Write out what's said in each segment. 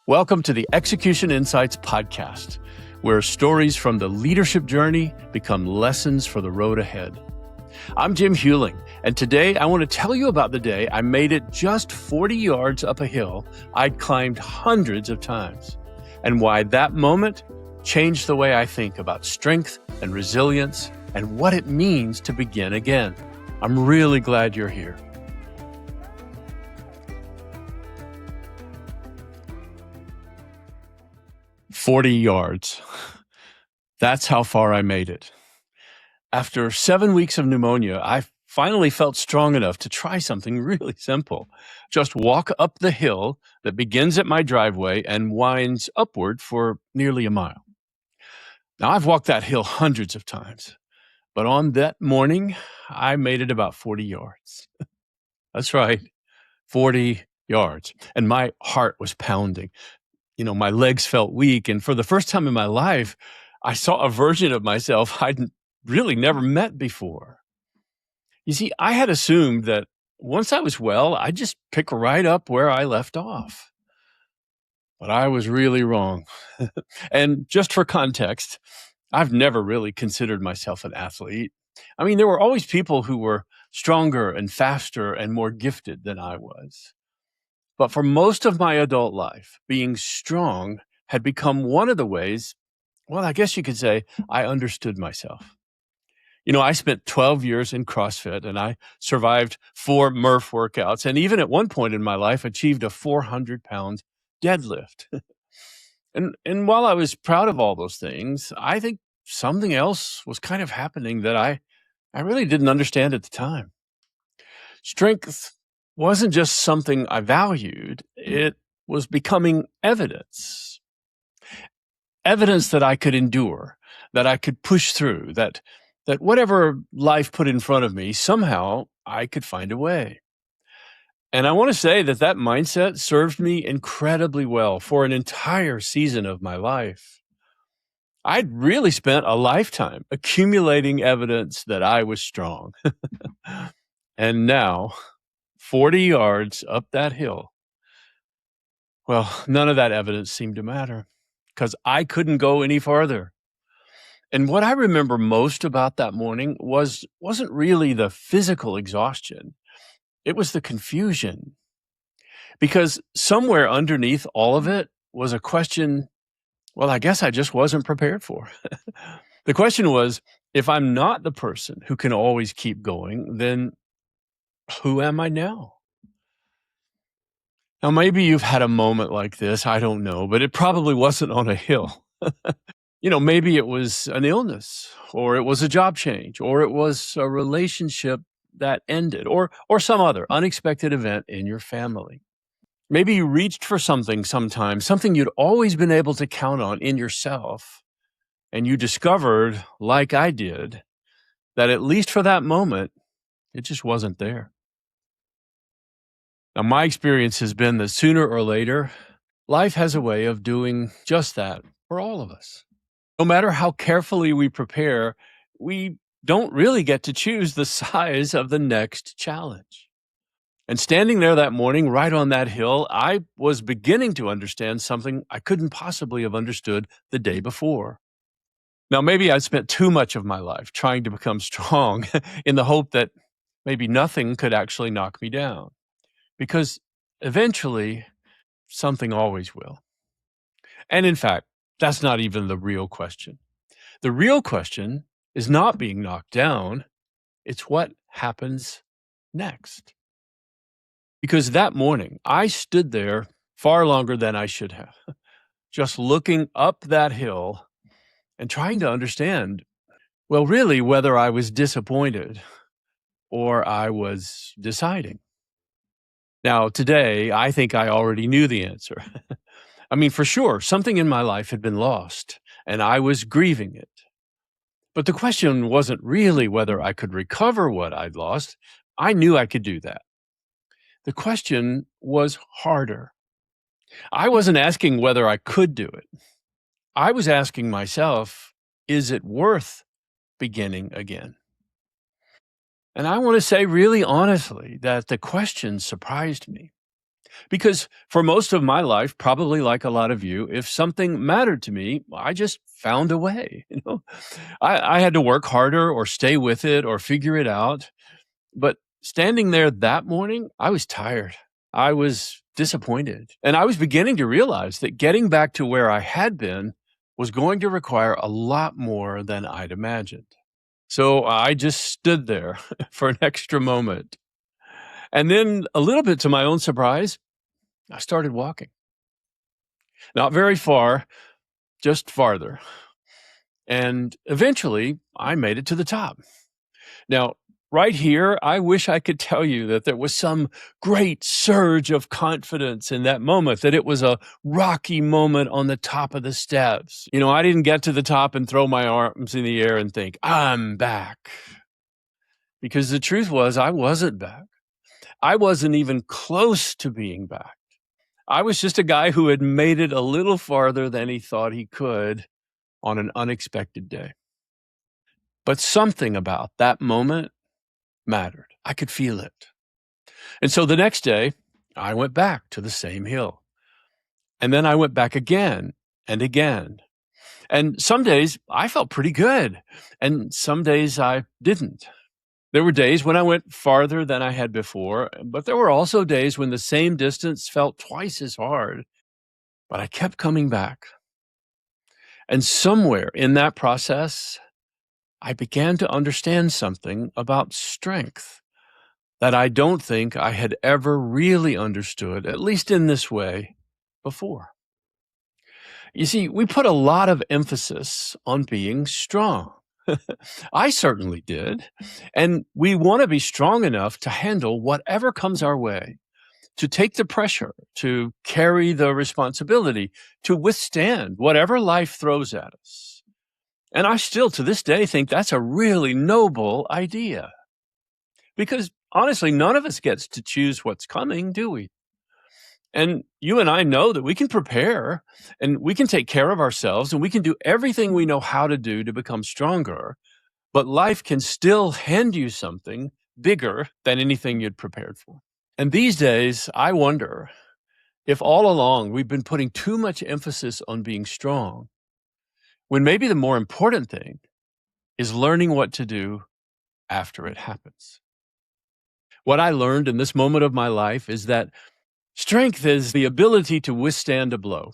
Welcome to the Execution Insights podcast, where stories from the leadership journey become lessons for the road ahead. I'm Jim Hewling, and today I want to tell you about the day I made it just 40 yards up a hill I'd climbed hundreds of times, and why that moment changed the way I think about strength and resilience and what it means to begin again. I'm really glad you're here. "40 yards. That's how far I made it. After 7 weeks of pneumonia, I finally felt strong enough to try something really simple. Just walk up the hill that begins at my driveway and winds upward for nearly a mile. Now, I've walked that hill hundreds of times, but on that morning, I made it about 40 yards. That's right, 40 yards. And my heart was pounding. My legs felt weak. And for the first time in my life, I saw a version of myself I'd really never met before. You see, I had assumed that once I was well, I'd just pick right up where I left off. But I was really wrong. And just for context, I've never really considered myself an athlete. I mean, there were always people who were stronger and faster and more gifted than I was. But for most of my adult life, being strong had become one of the ways, I guess you could say, I understood myself. I spent 12 years in CrossFit, and I survived 4 Murph workouts, and even at one point in my life achieved a 400-pound deadlift. And while I was proud of all those things, I think something else was kind of happening that I really didn't understand at the time. Strength wasn't just something I valued, it was becoming evidence. Evidence that I could endure, that I could push through, that whatever life put in front of me, somehow I could find a way. And I want to say that mindset served me incredibly well for an entire season of my life. I'd really spent a lifetime accumulating evidence that I was strong. And now, 40 yards up that hill, none of that evidence seemed to matter because I couldn't go any farther. And what I remember most about that morning wasn't really the physical exhaustion. It was the confusion. Because somewhere underneath all of it was a question, I guess I just wasn't prepared for. The question was, if I'm not the person who can always keep going, then who am I now? Now, maybe you've had a moment like this, I don't know, but it probably wasn't on a hill. Maybe it was an illness, or it was a job change, or it was a relationship that ended, or some other unexpected event in your family. Maybe you reached for something sometime, something you'd always been able to count on in yourself, and you discovered, like I did, that at least for that moment, it just wasn't there. Now, my experience has been that sooner or later, life has a way of doing just that for all of us. No matter how carefully we prepare, we don't really get to choose the size of the next challenge. And standing there that morning, right on that hill, I was beginning to understand something I couldn't possibly have understood the day before. Now, maybe I spent too much of my life trying to become strong in the hope that maybe nothing could actually knock me down. Because eventually, something always will. And in fact, that's not even the real question. The real question is not being knocked down. It's what happens next. Because that morning, I stood there far longer than I should have, just looking up that hill and trying to understand, really whether I was disappointed or I was deciding. Now, today, I think I already knew the answer. I mean, for sure, something in my life had been lost, and I was grieving it. But the question wasn't really whether I could recover what I'd lost. I knew I could do that. The question was harder. I wasn't asking whether I could do it. I was asking myself, is it worth beginning again? And I want to say really honestly that the question surprised me. Because for most of my life, probably like a lot of you, if something mattered to me, I just found a way. I had to work harder or stay with it or figure it out. But standing there that morning, I was tired. I was disappointed. And I was beginning to realize that getting back to where I had been was going to require a lot more than I'd imagined. So I just stood there for an extra moment. And then, a little bit to my own surprise, I started walking. Not very far, just farther. And eventually, I made it to the top. Now, right here, I wish I could tell you that there was some great surge of confidence in that moment, that it was a rocky moment on the top of the steps. I didn't get to the top and throw my arms in the air and think, I'm back. Because the truth was, I wasn't back. I wasn't even close to being back. I was just a guy who had made it a little farther than he thought he could on an unexpected day. But something about that moment mattered. I could feel it. And so the next day, I went back to the same hill. And then I went back again and again. And some days I felt pretty good, and some days I didn't. There were days when I went farther than I had before, but there were also days when the same distance felt twice as hard. But I kept coming back. And somewhere in that process, I began to understand something about strength that I don't think I had ever really understood, at least in this way, before. You see, we put a lot of emphasis on being strong. I certainly did. And we want to be strong enough to handle whatever comes our way, to take the pressure, to carry the responsibility, to withstand whatever life throws at us. And I still, to this day, think that's a really noble idea. Because honestly, none of us gets to choose what's coming, do we? And you and I know that we can prepare and we can take care of ourselves and we can do everything we know how to do to become stronger. But life can still hand you something bigger than anything you'd prepared for. And these days, I wonder if all along we've been putting too much emphasis on being strong, when maybe the more important thing is learning what to do after it happens. What I learned in this moment of my life is that strength is the ability to withstand a blow,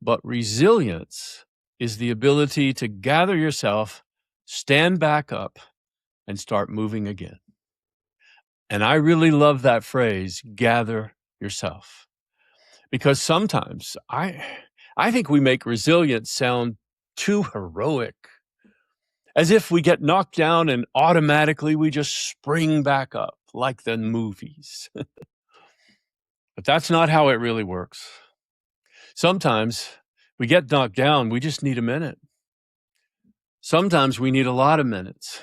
but resilience is the ability to gather yourself, stand back up, and start moving again. And I really love that phrase, gather yourself, because sometimes I think we make resilience sound too heroic, as if we get knocked down and automatically we just spring back up like the movies. But that's not how it really works. Sometimes we get knocked down, we just need a minute. Sometimes we need a lot of minutes.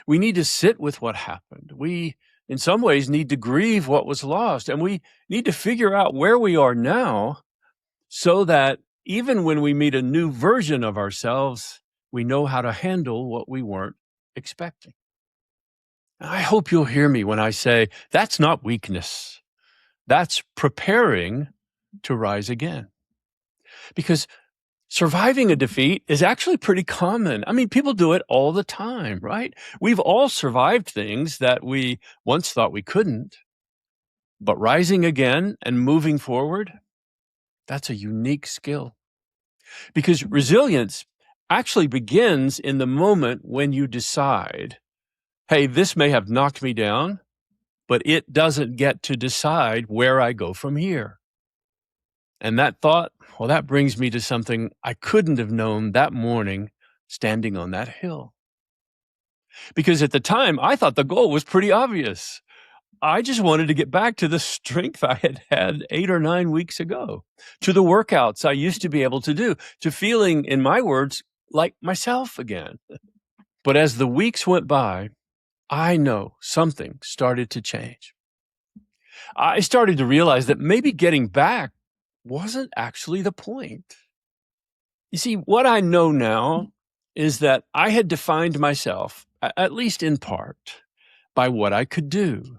We need to sit with what happened. We, in some ways, need to grieve what was lost. And we need to figure out where we are now so that even when we meet a new version of ourselves, we know how to handle what we weren't expecting. I hope you'll hear me when I say that's not weakness. That's preparing to rise again. Because surviving a defeat is actually pretty common. I mean, people do it all the time, right? We've all survived things that we once thought we couldn't. But rising again and moving forward, that's a unique skill. Because resilience actually begins in the moment when you decide, hey, this may have knocked me down, but it doesn't get to decide where I go from here. And that thought, well, that brings me to something I couldn't have known that morning standing on that hill. Because at the time, I thought the goal was pretty obvious. I just wanted to get back to the strength I had had 8 or 9 weeks ago, to the workouts I used to be able to do, to feeling, in my words, like myself again. But as the weeks went by, I know something started to change. I started to realize that maybe getting back wasn't actually the point. You see, what I know now is that I had defined myself, at least in part, by what I could do.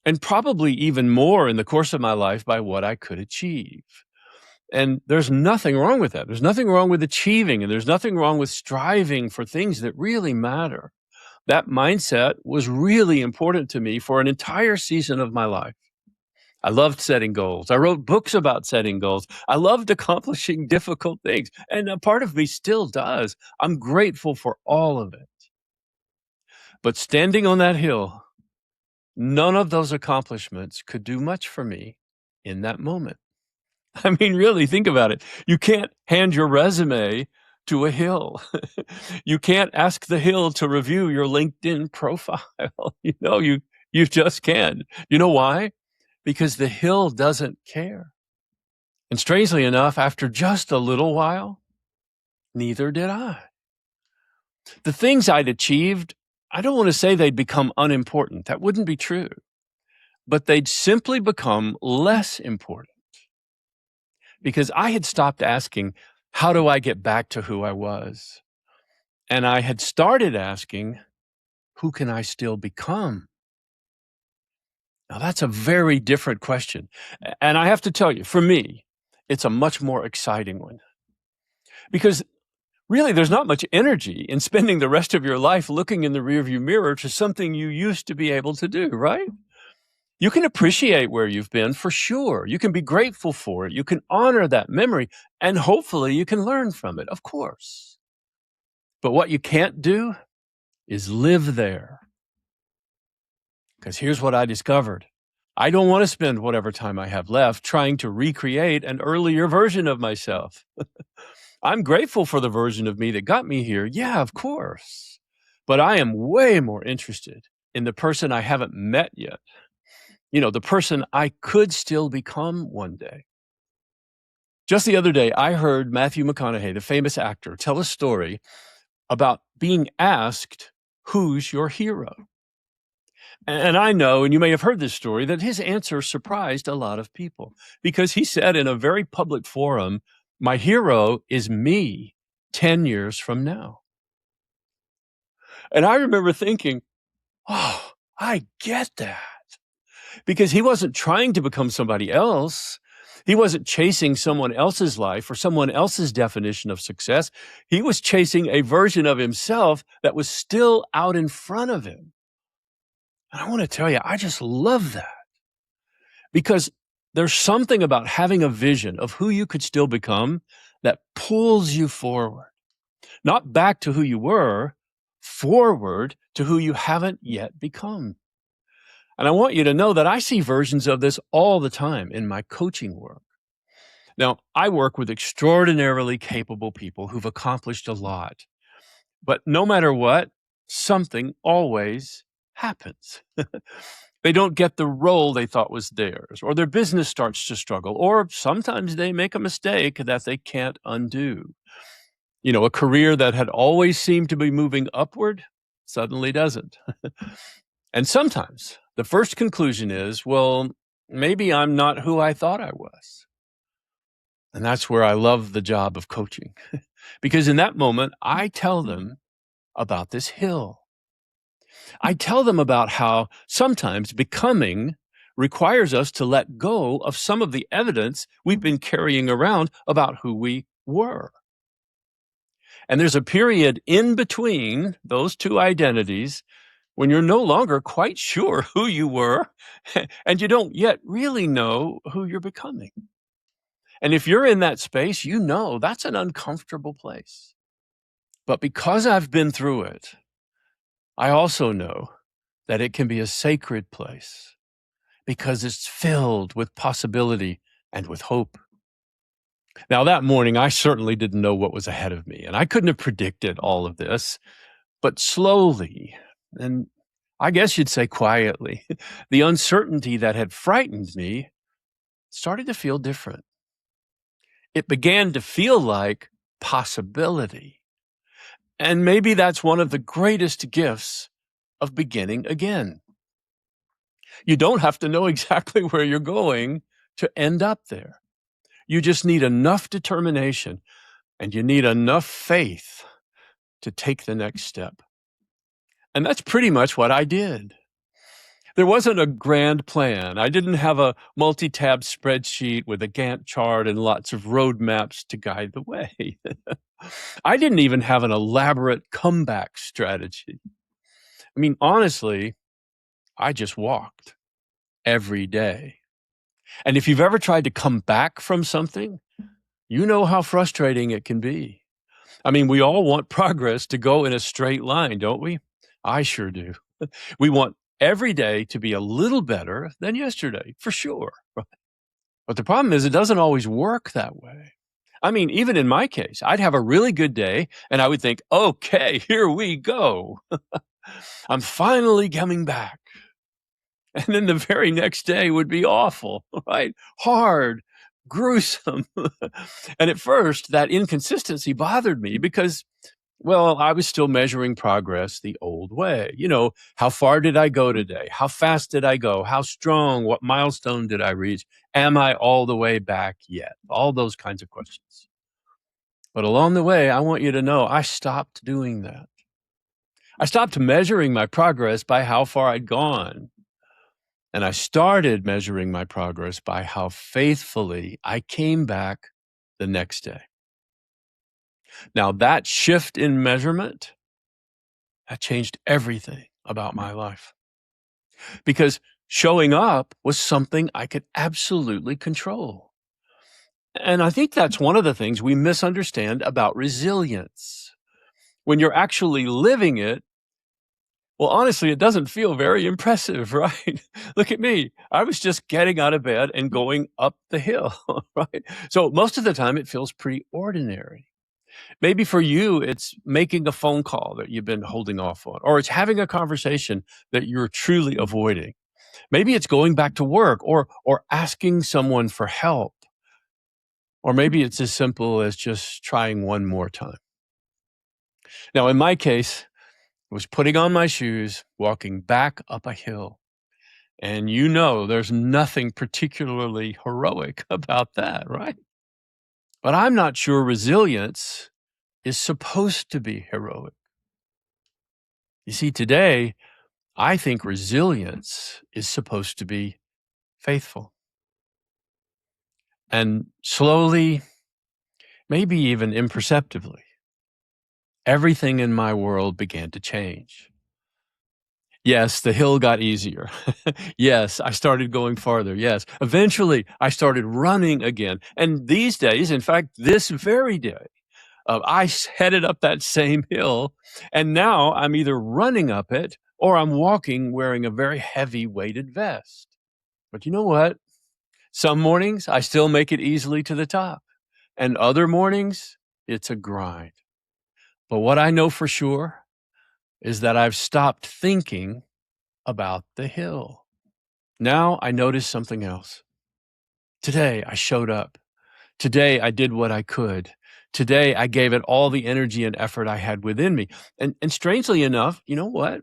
and probably even more in the course of my life by what I could achieve. And there's nothing wrong with that. There's nothing wrong with achieving, and there's nothing wrong with striving for things that really matter. That mindset was really important to me for an entire season of my life. I loved setting goals. I wrote books about setting goals. I loved accomplishing difficult things, and a part of me still does. I'm grateful for all of it. But standing on that hill, none of those accomplishments could do much for me in that moment. I mean, really, think about it. You can't hand your resume to a hill. You can't ask the hill to review your LinkedIn profile. You just can't. You know why? Because the hill doesn't care. And strangely enough, after just a little while, neither did I. The things I'd achieved, I don't want to say they'd become unimportant. That wouldn't be true. But they'd simply become less important because I had stopped asking, how do I get back to who I was? And I had started asking, who can I still become? Now, that's a very different question. And I have to tell you, for me, it's a much more exciting one. Because really, there's not much energy in spending the rest of your life looking in the rearview mirror to something you used to be able to do, right? You can appreciate where you've been for sure. You can be grateful for it. You can honor that memory, and hopefully you can learn from it, of course. But what you can't do is live there. Because here's what I discovered. I don't want to spend whatever time I have left trying to recreate an earlier version of myself. I'm grateful for the version of me that got me here. Yeah, of course. But I am way more interested in the person I haven't met yet. The person I could still become one day. Just the other day, I heard Matthew McConaughey, the famous actor, tell a story about being asked, who's your hero? And I know, and you may have heard this story, that his answer surprised a lot of people because he said in a very public forum, my hero is me 10 years from now. And I remember thinking, oh, I get that. Because he wasn't trying to become somebody else. He wasn't chasing someone else's life or someone else's definition of success. He was chasing a version of himself that was still out in front of him. And I want to tell you, I just love that. Because there's something about having a vision of who you could still become that pulls you forward. Not back to who you were, forward to who you haven't yet become. And I want you to know that I see versions of this all the time in my coaching work. Now, I work with extraordinarily capable people who've accomplished a lot. But no matter what, something always happens. They don't get the role they thought was theirs, or their business starts to struggle, or sometimes they make a mistake that they can't undo. A career that had always seemed to be moving upward suddenly doesn't. And sometimes the first conclusion is, well, maybe I'm not who I thought I was. And that's where I love the job of coaching. Because in that moment, I tell them about this hill. I tell them about how sometimes becoming requires us to let go of some of the evidence we've been carrying around about who we were. And there's a period in between those two identities when you're no longer quite sure who you were and you don't yet really know who you're becoming. And if you're in that space, that's an uncomfortable place. But because I've been through it, I also know that it can be a sacred place because it's filled with possibility and with hope. Now, that morning, I certainly didn't know what was ahead of me, and I couldn't have predicted all of this, but slowly, and I guess you'd say quietly, the uncertainty that had frightened me started to feel different. It began to feel like possibility. And maybe that's one of the greatest gifts of beginning again. You don't have to know exactly where you're going to end up there. You just need enough determination and you need enough faith to take the next step. And that's pretty much what I did. There wasn't a grand plan. I didn't have a multi-tab spreadsheet with a Gantt chart and lots of roadmaps to guide the way. I didn't even have an elaborate comeback strategy. I mean, honestly, I just walked every day. And if you've ever tried to come back from something, you know how frustrating it can be. I mean, we all want progress to go in a straight line, don't we? I sure do. We want every day to be a little better than yesterday, for sure. But the problem is, it doesn't always work that way. I mean, even in my case, I'd have a really good day and I would think, okay, here we go. I'm finally coming back. And then the very next day would be awful, right? Hard, gruesome. And at first, that inconsistency bothered me because, well, I was still measuring progress the old way. You know, how far did I go today? How fast did I go? How strong? What milestone did I reach? Am I all the way back yet? All those kinds of questions. But along the way, I want you to know I stopped doing that. I stopped measuring my progress by how far I'd gone. And I started measuring my progress by how faithfully I came back the next day. Now, that shift in measurement, that changed everything about my life. Because showing up was something I could absolutely control. And I think that's one of the things we misunderstand about resilience. When you're actually living it, well, honestly, it doesn't feel very impressive, right? Look at me. I was just getting out of bed and going up the hill, right? So most of the time it feels pretty ordinary. Maybe for you, it's making a phone call that you've been holding off on, or it's having a conversation that you're truly avoiding. Maybe it's going back to work or asking someone for help. Or maybe it's as simple as just trying one more time. Now, in my case, it was putting on my shoes, walking back up a hill. And you know, there's nothing particularly heroic about that, right? But I'm not sure resilience is supposed to be heroic. You see, today, I think resilience is supposed to be faithful. And slowly, maybe even imperceptibly, everything in my world began to change. Yes, the hill got easier. Yes, I started going farther. Yes. Eventually, I started running again. And these days, in fact, this very day, headed up that same hill, and now I'm either running up it or I'm walking wearing a very heavy weighted vest. But you know what? Some mornings I still make it easily to the top, and other mornings it's a grind. But what I know for sure is that I've stopped thinking about the hill. Now I notice something else. Today I showed up. Today I did what I could. Today I gave it all the energy and effort I had within me. And strangely enough, you know what?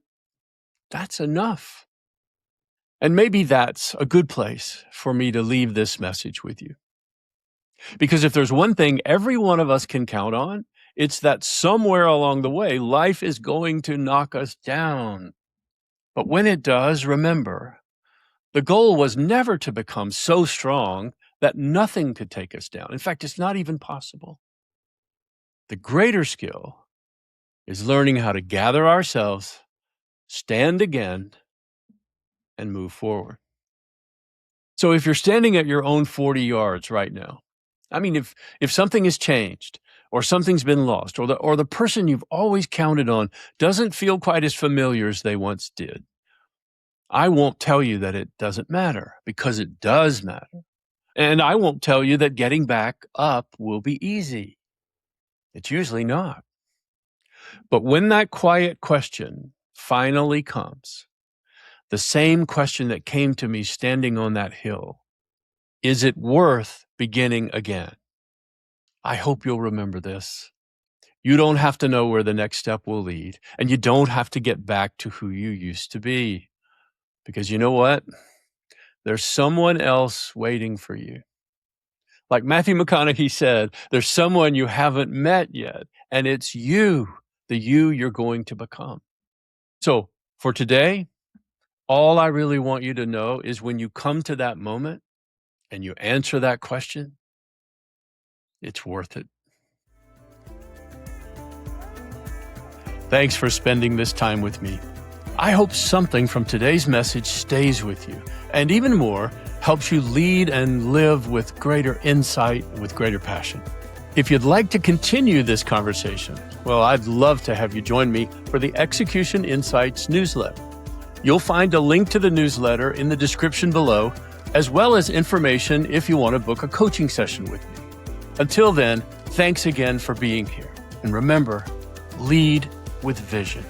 That's enough. And maybe that's a good place for me to leave this message with you. Because if there's one thing every one of us can count on, it's that somewhere along the way, life is going to knock us down. But when it does, remember, the goal was never to become so strong that nothing could take us down. In fact, it's not even possible. The greater skill is learning how to gather ourselves, stand again, and move forward. So if you're standing at your own 40 yards right now, I mean, if something has changed or something's been lost or the person you've always counted on doesn't feel quite as familiar as they once did, I won't tell you that it doesn't matter, because it does matter. And I won't tell you that getting back up will be easy. It's usually not. But when that quiet question finally comes, the same question that came to me standing on that hill, is it worth beginning again? I hope you'll remember this. You don't have to know where the next step will lead, and you don't have to get back to who you used to be. Because you know what? There's someone else waiting for you. Like Matthew McConaughey said, there's someone you haven't met yet, and it's you, the you you're going to become. So for today, All I really want you to know is when you come to that moment and you answer that question, it's worth it. Thanks for spending this time with me. I hope something from today's message stays with you, and even more, helps you lead and live with greater insight, with greater passion. If you'd like to continue this conversation, well, I'd love to have you join me for the Execution Insights newsletter. You'll find a link to the newsletter in the description below, as well as information if you want to book a coaching session with me. Until then, thanks again for being here. And remember, lead with vision.